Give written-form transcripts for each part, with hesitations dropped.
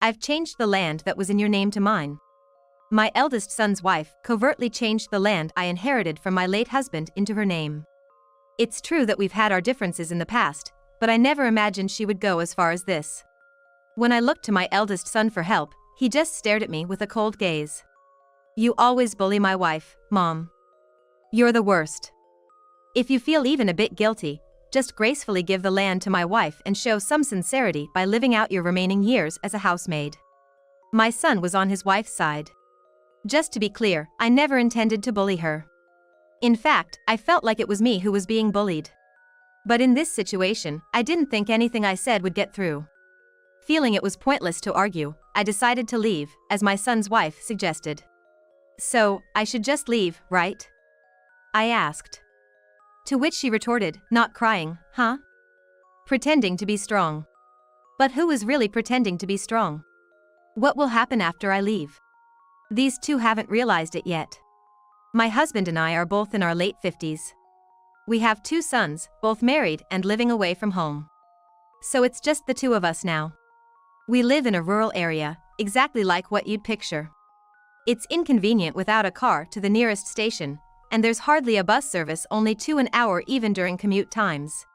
I've changed the land that was in your name to mine. My eldest son's wife covertly changed the land I inherited from my late husband into her name. It's true that we've had our differences in the past, but I never imagined she would go as far as this. When I looked to my eldest son for help, he just stared at me with a cold gaze. You always bully my wife, Mom. You're the worst. If you feel even a bit guilty, just gracefully give the land to my wife and show some sincerity by living out your remaining years as a housemaid. My son was on his wife's side. Just to be clear, I never intended to bully her. In fact, I felt like it was me who was being bullied. But in this situation, I didn't think anything I said would get through. Feeling it was pointless to argue, I decided to leave, as my son's wife suggested. So, I should just leave, right? I asked. To which she retorted, not crying, huh? Pretending to be strong. But who is really pretending to be strong? What will happen after I leave? These two haven't realized it yet. My husband and I are both in our late 50s. We have 2 sons, both married and living away from home. So it's just the 2 of us now. We live in a rural area, exactly like what you'd picture. It's inconvenient without a car to the nearest station, and there's hardly a bus service, only 2 an hour even during commute times.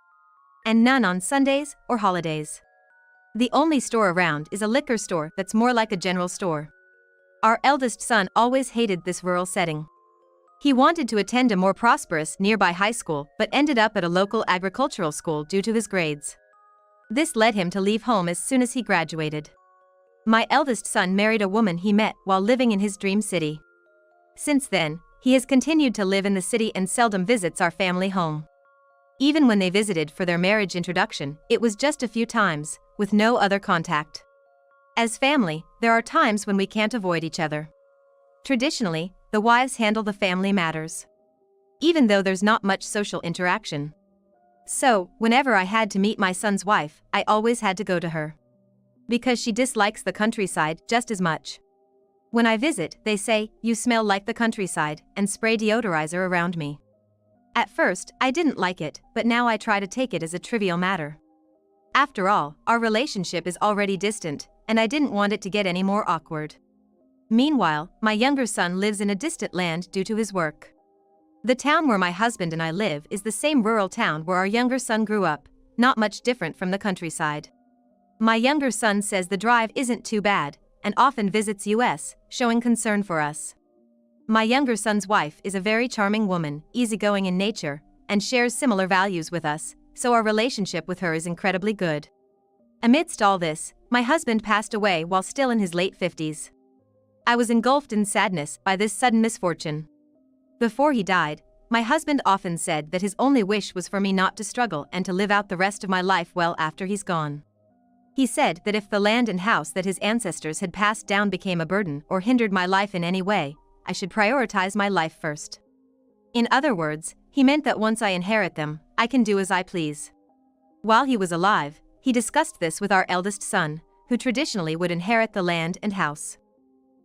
And none on Sundays or holidays. The only store around is a liquor store that's more like a general store. Our eldest son always hated this rural setting. He wanted to attend a more prosperous nearby high school but ended up at a local agricultural school due to his grades. This led him to leave home as soon as he graduated. My eldest son married a woman he met while living in his dream city. Since then, he has continued to live in the city and seldom visits our family home. Even when they visited for their marriage introduction, it was just a few times, with no other contact. As family, there are times when we can't avoid each other. Traditionally, the wives handle the family matters, even though there's not much social interaction. So, whenever I had to meet my son's wife, I always had to go to her. Because she dislikes the countryside just as much. When I visit, they say, "You smell like the countryside," and spray deodorizer around me. At first, I didn't like it, but now I try to take it as a trivial matter. After all, our relationship is already distant, and I didn't want it to get any more awkward. Meanwhile, my younger son lives in a distant land due to his work. The town where my husband and I live is the same rural town where our younger son grew up, not much different from the countryside. My younger son says the drive isn't too bad, and often visits us, showing concern for us. My younger son's wife is a very charming woman, easygoing in nature, and shares similar values with us, so our relationship with her is incredibly good. Amidst all this, my husband passed away while still in his late 50s. I was engulfed in sadness by this sudden misfortune. Before he died, my husband often said that his only wish was for me not to struggle and to live out the rest of my life well after he's gone. He said that if the land and house that his ancestors had passed down became a burden or hindered my life in any way, I should prioritize my life first. In other words, he meant that once I inherit them, I can do as I please. While he was alive, he discussed this with our eldest son, who traditionally would inherit the land and house.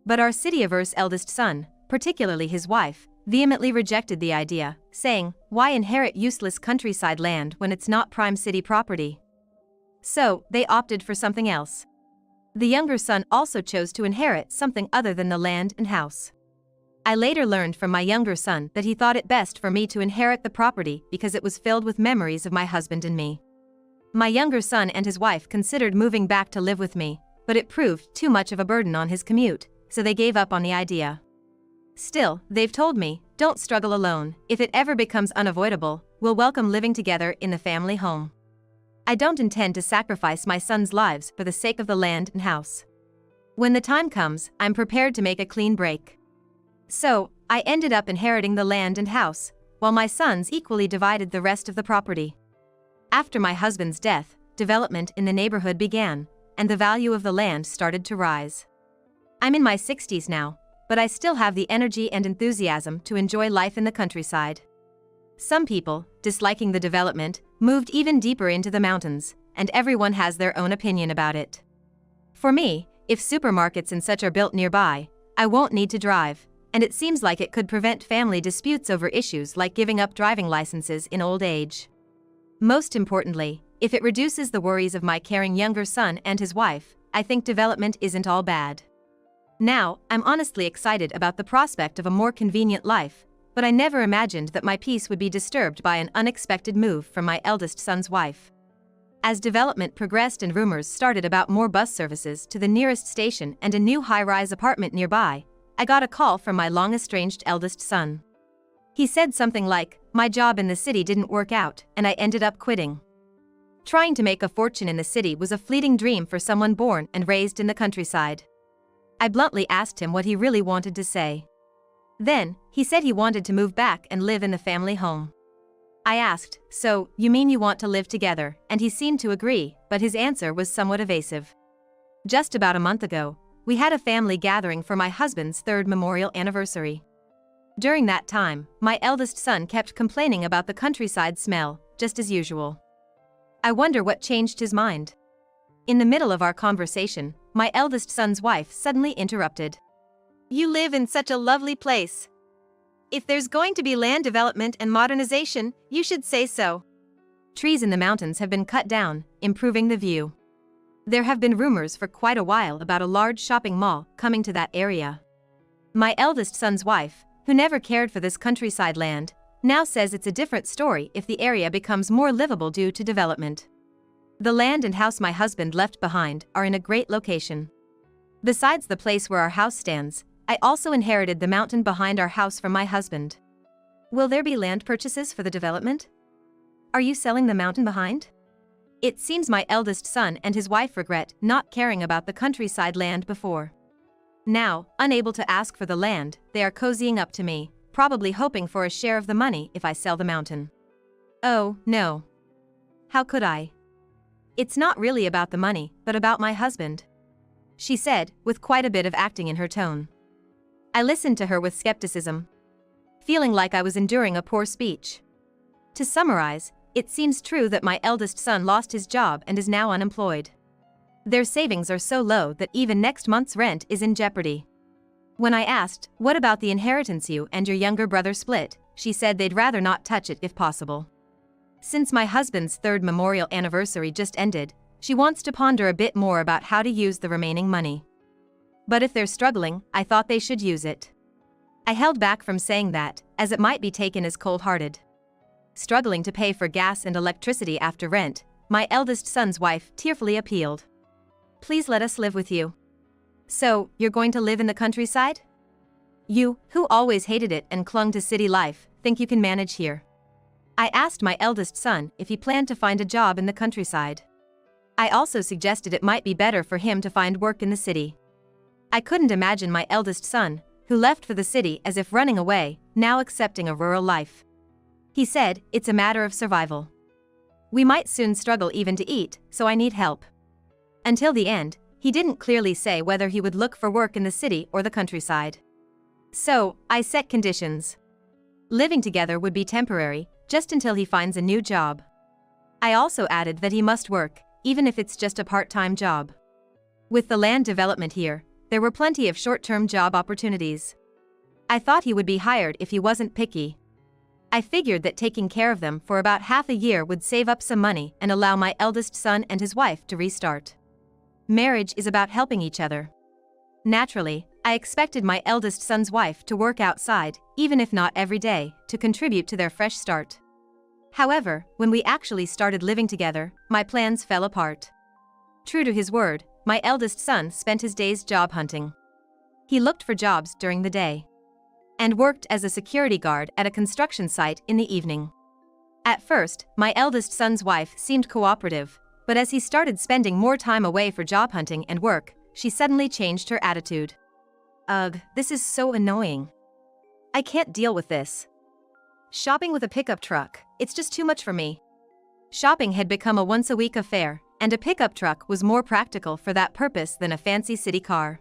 But our city-averse eldest son, particularly his wife, vehemently rejected the idea, saying, "Why inherit useless countryside land when it's not prime city property?" So, they opted for something else. The younger son also chose to inherit something other than the land and house. I later learned from my younger son that he thought it best for me to inherit the property because it was filled with memories of my husband and me. My younger son and his wife considered moving back to live with me, but it proved too much of a burden on his commute, so they gave up on the idea. Still, they've told me, "Don't struggle alone. If it ever becomes unavoidable, we'll welcome living together in the family home." I don't intend to sacrifice my sons' lives for the sake of the land and house. When the time comes, I'm prepared to make a clean break. So, I ended up inheriting the land and house, while my sons equally divided the rest of the property. After my husband's death, development in the neighborhood began, and the value of the land started to rise. I'm in my 60s now, but I still have the energy and enthusiasm to enjoy life in the countryside. Some people, disliking the development, moved even deeper into the mountains, and everyone has their own opinion about it. For me, if supermarkets and such are built nearby, I won't need to drive, and it seems like it could prevent family disputes over issues like giving up driving licenses in old age. Most importantly, if it reduces the worries of my caring younger son and his wife, I think development isn't all bad. Now, I'm honestly excited about the prospect of a more convenient life, but I never imagined that my peace would be disturbed by an unexpected move from my eldest son's wife. As development progressed and rumors started about more bus services to the nearest station and a new high-rise apartment nearby, I got a call from my long-estranged eldest son. He said something like, "My job in the city didn't work out, and I ended up quitting." Trying to make a fortune in the city was a fleeting dream for someone born and raised in the countryside. I bluntly asked him what he really wanted to say. Then, he said he wanted to move back and live in the family home. I asked, "So, you mean you want to live together?" And he seemed to agree, but his answer was somewhat evasive. Just about a month ago, we had a family gathering for my husband's 3rd memorial anniversary. During that time, my eldest son kept complaining about the countryside smell, just as usual. I wonder what changed his mind. In the middle of our conversation, my eldest son's wife suddenly interrupted. "You live in such a lovely place. If there's going to be land development and modernization, you should say so." Trees in the mountains have been cut down, improving the view. There have been rumors for quite a while about a large shopping mall coming to that area. My eldest son's wife, who never cared for this countryside land, now says it's a different story if the area becomes more livable due to development. The land and house my husband left behind are in a great location. Besides the place where our house stands, I also inherited the mountain behind our house from my husband. Will there be land purchases for the development? Are you selling the mountain behind? It seems my eldest son and his wife regret not caring about the countryside land before. Now, unable to ask for the land, they are cozying up to me, probably hoping for a share of the money if I sell the mountain. Oh, no. How could I? It's not really about the money, but about my husband, she said, with quite a bit of acting in her tone. I listened to her with skepticism, feeling like I was enduring a poor speech. To summarize, it seems true that my eldest son lost his job and is now unemployed. Their savings are so low that even next month's rent is in jeopardy. When I asked, "What about the inheritance you and your younger brother split?" she said they'd rather not touch it if possible. Since my husband's 3rd memorial anniversary just ended, she wants to ponder a bit more about how to use the remaining money. But if they're struggling, I thought they should use it. I held back from saying that, as it might be taken as cold-hearted. Struggling to pay for gas and electricity after rent, my eldest son's wife tearfully appealed. "Please let us live with you." "So, you're going to live in the countryside? You, who always hated it and clung to city life, think you can manage here?" I asked my eldest son if he planned to find a job in the countryside. I also suggested it might be better for him to find work in the city. I couldn't imagine my eldest son, who left for the city as if running away, now accepting a rural life. He said, "It's a matter of survival. We might soon struggle even to eat, so I need help." Until the end, he didn't clearly say whether he would look for work in the city or the countryside. So, I set conditions. Living together would be temporary, just until he finds a new job. I also added that he must work, even if it's just a part-time job. With the land development here, there were plenty of short-term job opportunities. I thought he would be hired if he wasn't picky. I figured that taking care of them for about half a year would save up some money and allow my eldest son and his wife to restart. Marriage is about helping each other. Naturally, I expected my eldest son's wife to work outside, even if not every day, to contribute to their fresh start. However, when we actually started living together, my plans fell apart. True to his word, my eldest son spent his days job hunting. He looked for jobs during the day and worked as a security guard at a construction site in the evening. At first, my eldest son's wife seemed cooperative, but as he started spending more time away for job hunting and work, she suddenly changed her attitude. Ugh, this is so annoying. I can't deal with this. Shopping with a pickup truck, it's just too much for me. Shopping had become a once-a-week affair, and a pickup truck was more practical for that purpose than a fancy city car.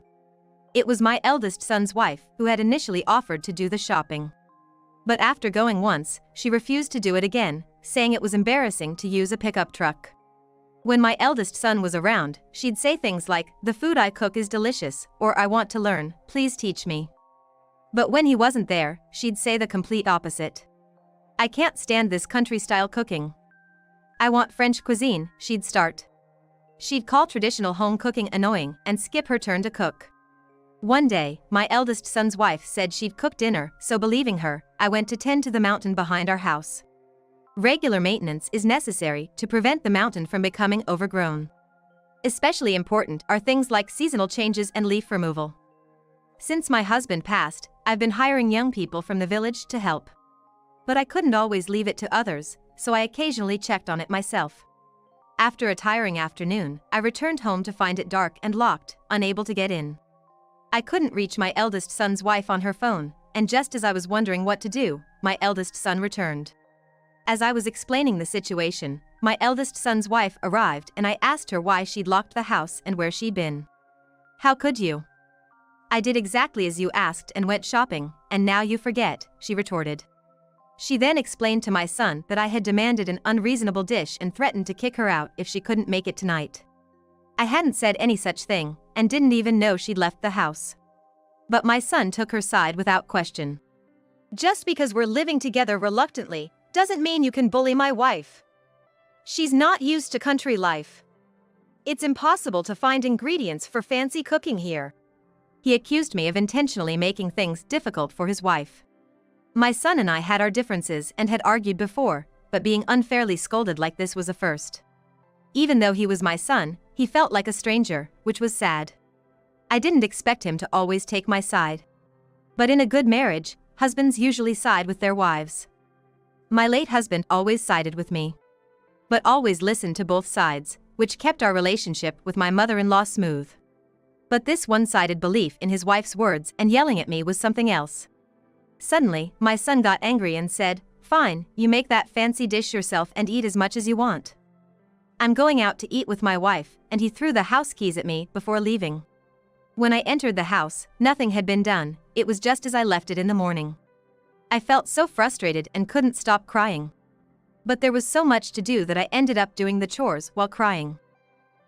It was my eldest son's wife who had initially offered to do the shopping. But after going once, she refused to do it again, saying it was embarrassing to use a pickup truck. When my eldest son was around, she'd say things like, "The food I cook is delicious," or "I want to learn, please teach me." But when he wasn't there, she'd say the complete opposite. "I can't stand this country-style cooking. I want French cuisine," she'd start. She'd call traditional home cooking annoying and skip her turn to cook. One day, my eldest son's wife said she'd cook dinner, so believing her, I went to tend to the mountain behind our house. Regular maintenance is necessary to prevent the mountain from becoming overgrown. Especially important are things like seasonal changes and leaf removal. Since my husband passed, I've been hiring young people from the village to help. But I couldn't always leave it to others, so I occasionally checked on it myself. After a tiring afternoon, I returned home to find it dark and locked, unable to get in. I couldn't reach my eldest son's wife on her phone, and just as I was wondering what to do, my eldest son returned. As I was explaining the situation, my eldest son's wife arrived and I asked her why she'd locked the house and where she'd been. "How could you? I did exactly as you asked and went shopping, and now you forget," she retorted. She then explained to my son that I had demanded an unreasonable dish and threatened to kick her out if she couldn't make it tonight. I hadn't said any such thing, and didn't even know she'd left the house. But my son took her side without question. "Just because we're living together reluctantly, doesn't mean you can bully my wife. She's not used to country life. It's impossible to find ingredients for fancy cooking here." He accused me of intentionally making things difficult for his wife. My son and I had our differences and had argued before, but being unfairly scolded like this was a first. Even though he was my son, he felt like a stranger, which was sad. I didn't expect him to always take my side. But in a good marriage, husbands usually side with their wives. My late husband always sided with me. But always listened to both sides, which kept our relationship with my mother-in-law smooth. But this one-sided belief in his wife's words and yelling at me was something else. Suddenly, my son got angry and said, "Fine, you make that fancy dish yourself and eat as much as you want. I'm going out to eat with my wife," and he threw the house keys at me before leaving. When I entered the house, nothing had been done, it was just as I left it in the morning. I felt so frustrated and couldn't stop crying. But there was so much to do that I ended up doing the chores while crying.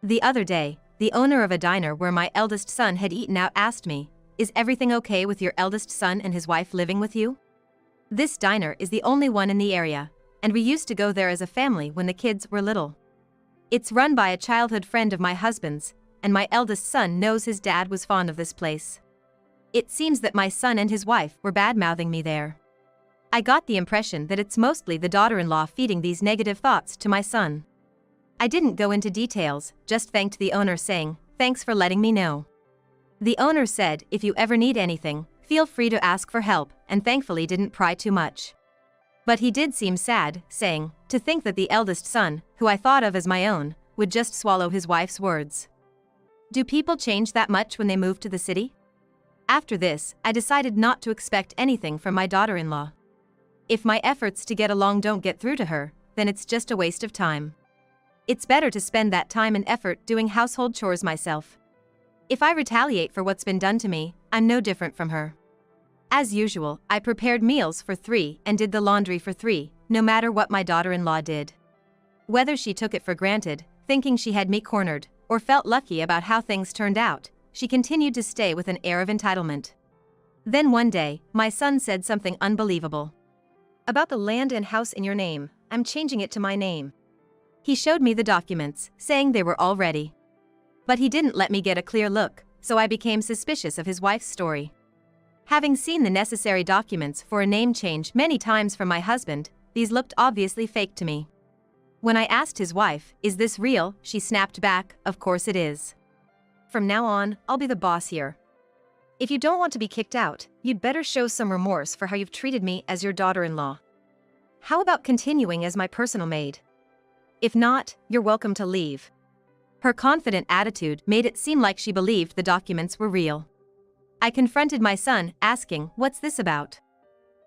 The other day, the owner of a diner where my eldest son had eaten out asked me, "Is everything okay with your eldest son and his wife living with you?" This diner is the only one in the area, and we used to go there as a family when the kids were little. It's run by a childhood friend of my husband's, and my eldest son knows his dad was fond of this place. It seems that my son and his wife were bad-mouthing me there. I got the impression that it's mostly the daughter-in-law feeding these negative thoughts to my son. I didn't go into details, just thanked the owner saying, "Thanks for letting me know." The owner said, "If you ever need anything, feel free to ask for help," and thankfully didn't pry too much. But he did seem sad, saying, "To think that the eldest son, who I thought of as my own, would just swallow his wife's words." Do people change that much when they move to the city? After this, I decided not to expect anything from my daughter-in-law. If my efforts to get along don't get through to her, then it's just a waste of time. It's better to spend that time and effort doing household chores myself. If I retaliate for what's been done to me, I'm no different from her. As usual, I prepared meals for 3 and did the laundry for 3, no matter what my daughter-in-law did. Whether she took it for granted, thinking she had me cornered, or felt lucky about how things turned out, she continued to stay with an air of entitlement. Then one day, my son said something unbelievable. "About the land and house in your name, I'm changing it to my name." He showed me the documents, saying they were all ready. But he didn't let me get a clear look, so I became suspicious of his wife's story. Having seen the necessary documents for a name change many times from my husband, these looked obviously fake to me. When I asked his wife, "Is this real?" she snapped back, "Of course it is. From now on, I'll be the boss here. If you don't want to be kicked out, you'd better show some remorse for how you've treated me as your daughter-in-law. How about continuing as my personal maid? If not, you're welcome to leave." Her confident attitude made it seem like she believed the documents were real. I confronted my son, asking, "What's this about?"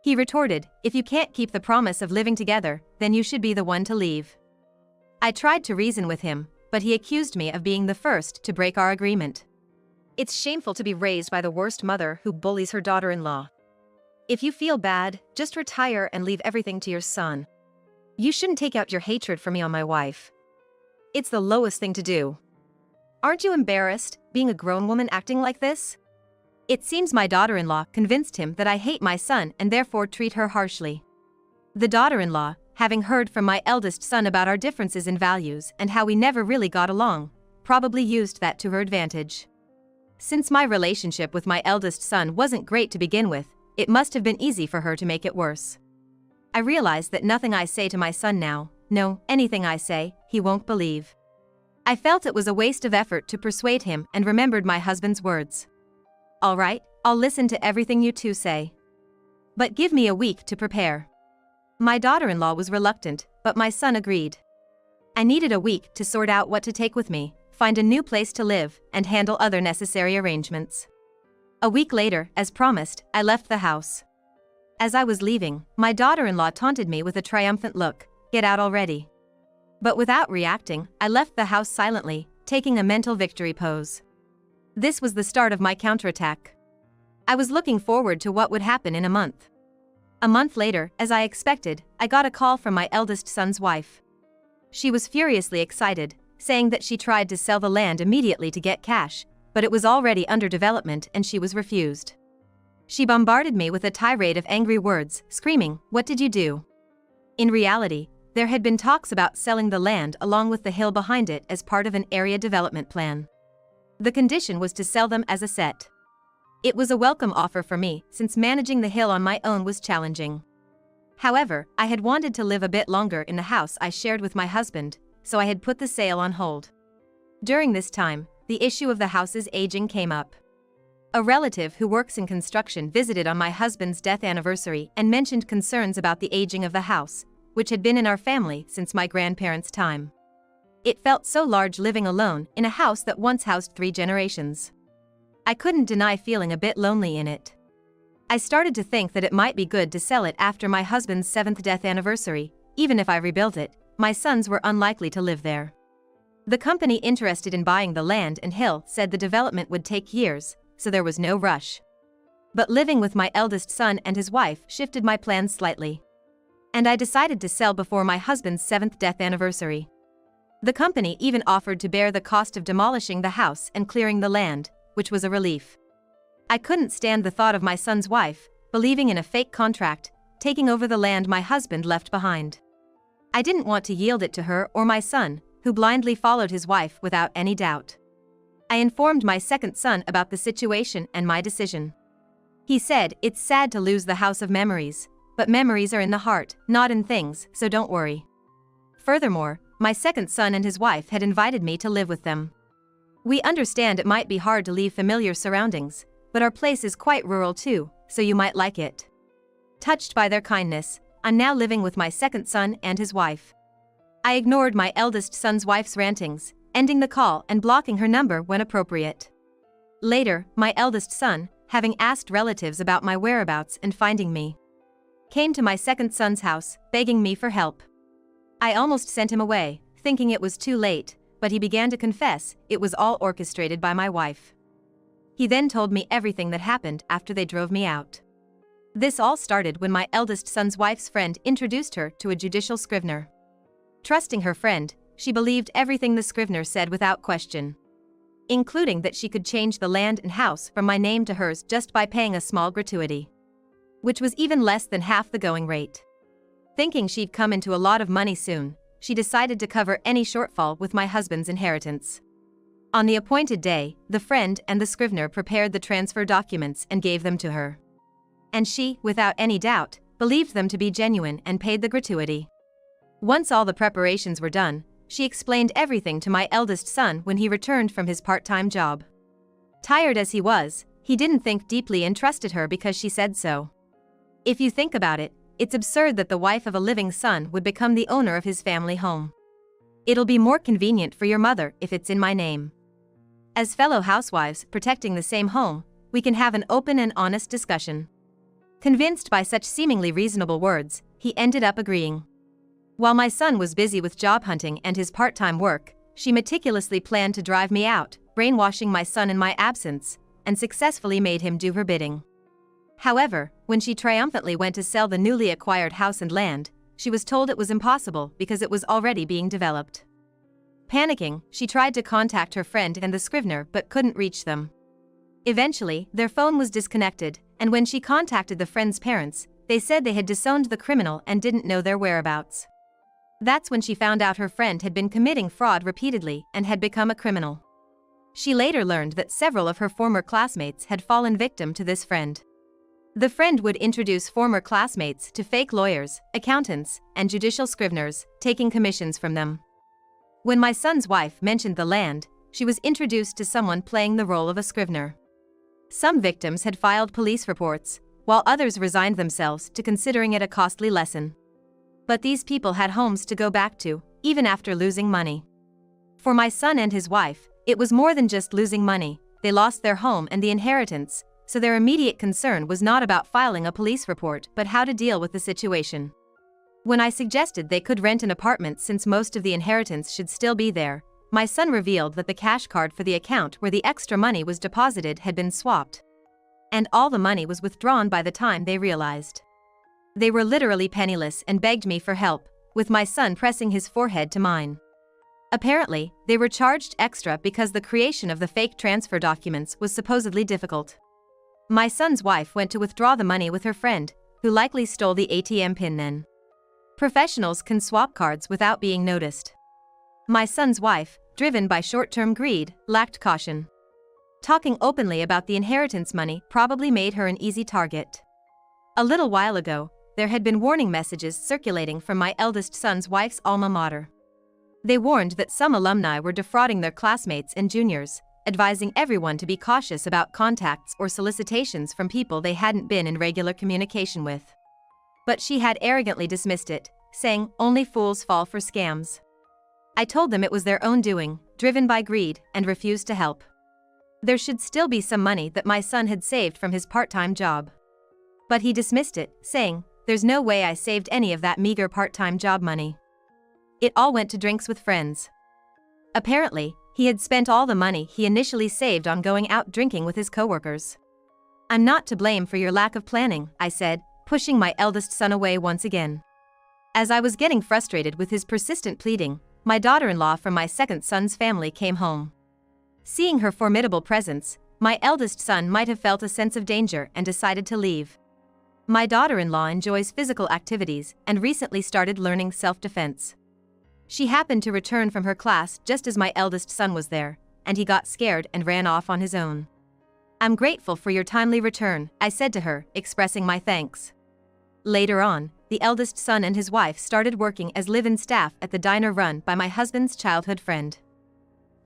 He retorted, "If you can't keep the promise of living together, then you should be the one to leave." I tried to reason with him, but he accused me of being the first to break our agreement. It's shameful to be raised by the worst mother who bullies her daughter-in-law. If you feel bad, just retire and leave everything to your son. You shouldn't take out your hatred for me on my wife. It's the lowest thing to do. Aren't you embarrassed, being a grown woman acting like this? It seems my daughter-in-law convinced him that I hate my son and therefore treat her harshly. The daughter-in-law, having heard from my eldest son about our differences in values and how we never really got along, probably used that to her advantage. Since my relationship with my eldest son wasn't great to begin with, it must have been easy for her to make it worse. I realize that nothing I say to my son now, no, anything I say, he won't believe. I felt it was a waste of effort to persuade him and remembered my husband's words. All right, I'll listen to everything you two say. But give me a week to prepare. My daughter-in-law was reluctant, but my son agreed. I needed a week to sort out what to take with me, find a new place to live, and handle other necessary arrangements. A week later, as promised, I left the house. As I was leaving, my daughter-in-law taunted me with a triumphant look, "Get out already." But without reacting, I left the house silently, taking a mental victory pose. This was the start of my counterattack. I was looking forward to what would happen in a month. A month later, as I expected, I got a call from my eldest son's wife. She was furiously excited, saying that she tried to sell the land immediately to get cash, but it was already under development and she was refused. She bombarded me with a tirade of angry words, screaming, "What did you do?" In reality, there had been talks about selling the land along with the hill behind it as part of an area development plan. The condition was to sell them as a set. It was a welcome offer for me, since managing the hill on my own was challenging. However, I had wanted to live a bit longer in the house I shared with my husband, so I had put the sale on hold. During this time, the issue of the house's aging came up. A relative who works in construction visited on my husband's death anniversary and mentioned concerns about the aging of the house, which had been in our family since my grandparents' time. It felt so large living alone in a house that once housed 3 generations. I couldn't deny feeling a bit lonely in it. I started to think that it might be good to sell it after my husband's 7th death anniversary. Even if I rebuilt it, my sons were unlikely to live there. The company interested in buying the land and hill said the development would take years, so there was no rush. But living with my eldest son and his wife shifted my plans slightly. And I decided to sell before my husband's 7th death anniversary. The company even offered to bear the cost of demolishing the house and clearing the land, which was a relief. I couldn't stand the thought of my son's wife, believing in a fake contract, taking over the land my husband left behind. I didn't want to yield it to her or my son, who blindly followed his wife without any doubt. I informed my second son about the situation and my decision. He said, "It's sad to lose the house of memories, but memories are in the heart, not in things, so don't worry." Furthermore, my second son and his wife had invited me to live with them. We understand it might be hard to leave familiar surroundings, but our place is quite rural too, so you might like it. Touched by their kindness, I'm now living with my second son and his wife. I ignored my eldest son's wife's rantings, ending the call and blocking her number when appropriate. Later, my eldest son, having asked relatives about my whereabouts and finding me, came to my second son's house, begging me for help. I almost sent him away, thinking it was too late, but he began to confess it was all orchestrated by my wife. He then told me everything that happened after they drove me out. This all started when my eldest son's wife's friend introduced her to a judicial scrivener. Trusting her friend, she believed everything the scrivener said without question, including that she could change the land and house from my name to hers just by paying a small gratuity, which was even less than half the going rate. Thinking she'd come into a lot of money soon, she decided to cover any shortfall with my husband's inheritance. On the appointed day, the friend and the scrivener prepared the transfer documents and gave them to her. And she, without any doubt, believed them to be genuine and paid the gratuity. Once all the preparations were done, she explained everything to my eldest son when he returned from his part-time job. Tired as he was, he didn't think deeply and trusted her because she said so. If you think about it, it's absurd that the wife of a living son would become the owner of his family home. It'll be more convenient for your mother if it's in my name. As fellow housewives protecting the same home, we can have an open and honest discussion. Convinced by such seemingly reasonable words, he ended up agreeing. While my son was busy with job hunting and his part-time work, she meticulously planned to drive me out, brainwashing my son in my absence, and successfully made him do her bidding. However, when she triumphantly went to sell the newly acquired house and land, she was told it was impossible because it was already being developed. Panicking, she tried to contact her friend and the scrivener but couldn't reach them. Eventually, their phone was disconnected, and when she contacted the friend's parents, they said they had disowned the criminal and didn't know their whereabouts. That's when she found out her friend had been committing fraud repeatedly and had become a criminal. She later learned that several of her former classmates had fallen victim to this friend. The friend would introduce former classmates to fake lawyers, accountants, and judicial scriveners, taking commissions from them. When my son's wife mentioned the land, she was introduced to someone playing the role of a scrivener. Some victims had filed police reports, while others resigned themselves to considering it a costly lesson. But these people had homes to go back to, even after losing money. For my son and his wife, it was more than just losing money. They lost their home and the inheritance, so their immediate concern was not about filing a police report but how to deal with the situation. When I suggested they could rent an apartment since most of the inheritance should still be there, my son revealed that the cash card for the account where the extra money was deposited had been swapped. And all the money was withdrawn by the time they realized. They were literally penniless and begged me for help, with my son pressing his forehead to mine. Apparently, they were charged extra because the creation of the fake transfer documents was supposedly difficult. My son's wife went to withdraw the money with her friend, who likely stole the ATM pin then. Professionals can swap cards without being noticed. My son's wife, driven by short-term greed, lacked caution. Talking openly about the inheritance money probably made her an easy target. A little while ago, there had been warning messages circulating from my eldest son's wife's alma mater. They warned that some alumni were defrauding their classmates and juniors, advising everyone to be cautious about contacts or solicitations from people they hadn't been in regular communication with. But she had arrogantly dismissed it, saying, "Only fools fall for scams." I told them it was their own doing, driven by greed, and refused to help. There should still be some money that my son had saved from his part-time job. But he dismissed it, saying, "There's no way I saved any of that meager part-time job money. It all went to drinks with friends." Apparently, he had spent all the money he initially saved on going out drinking with his coworkers. "I'm not to blame for your lack of planning," I said, pushing my eldest son away once again. As I was getting frustrated with his persistent pleading, my daughter-in-law from my second son's family came home. Seeing her formidable presence, my eldest son might have felt a sense of danger and decided to leave. My daughter-in-law enjoys physical activities and recently started learning self-defense. She happened to return from her class just as my eldest son was there, and he got scared and ran off on his own. "I'm grateful for your timely return," I said to her, expressing my thanks. Later on, the eldest son and his wife started working as live-in staff at the diner run by my husband's childhood friend.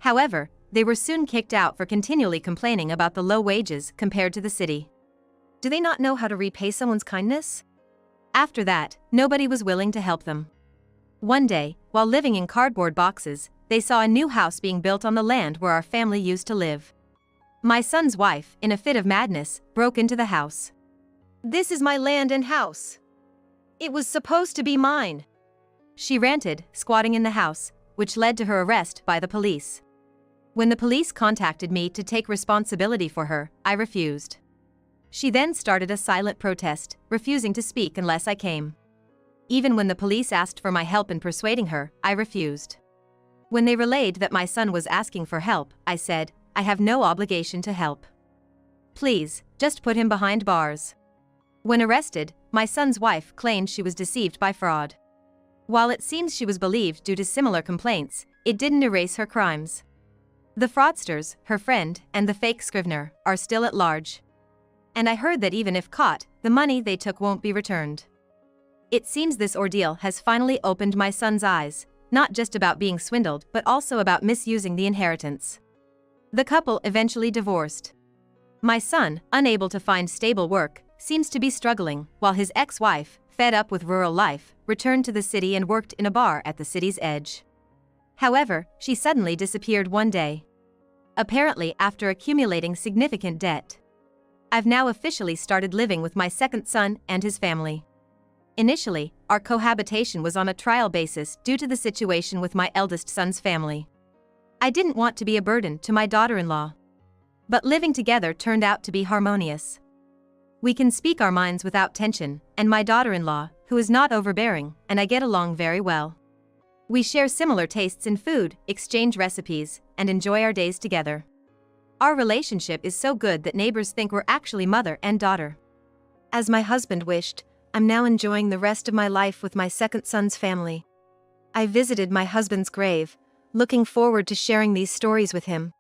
However, they were soon kicked out for continually complaining about the low wages compared to the city. Do they not know how to repay someone's kindness? After that, nobody was willing to help them. One day, while living in cardboard boxes, they saw a new house being built on the land where our family used to live. My son's wife, in a fit of madness, broke into the house. "This is my land and house. It was supposed to be mine," she ranted, squatting in the house, which led to her arrest by the police. When the police contacted me to take responsibility for her, I refused. She then started a silent protest, refusing to speak unless I came. Even when the police asked for my help in persuading her, I refused. When they relayed that my son was asking for help, I said, "I have no obligation to help. Please, just put him behind bars." When arrested, my son's wife claimed she was deceived by fraud. While it seems she was believed due to similar complaints, it didn't erase her crimes. The fraudsters, her friend, and the fake scrivener, are still at large. And I heard that even if caught, the money they took won't be returned. It seems this ordeal has finally opened my son's eyes, not just about being swindled but also about misusing the inheritance. The couple eventually divorced. My son, unable to find stable work, seems to be struggling, while his ex-wife, fed up with rural life, returned to the city and worked in a bar at the city's edge. However, she suddenly disappeared one day. Apparently after accumulating significant debt. I've now officially started living with my second son and his family. Initially, our cohabitation was on a trial basis due to the situation with my eldest son's family. I didn't want to be a burden to my daughter-in-law. But living together turned out to be harmonious. We can speak our minds without tension, and my daughter-in-law, who is not overbearing, and I get along very well. We share similar tastes in food, exchange recipes, and enjoy our days together. Our relationship is so good that neighbors think we're actually mother and daughter. As my husband wished, I'm now enjoying the rest of my life with my second son's family. I visited my husband's grave, looking forward to sharing these stories with him.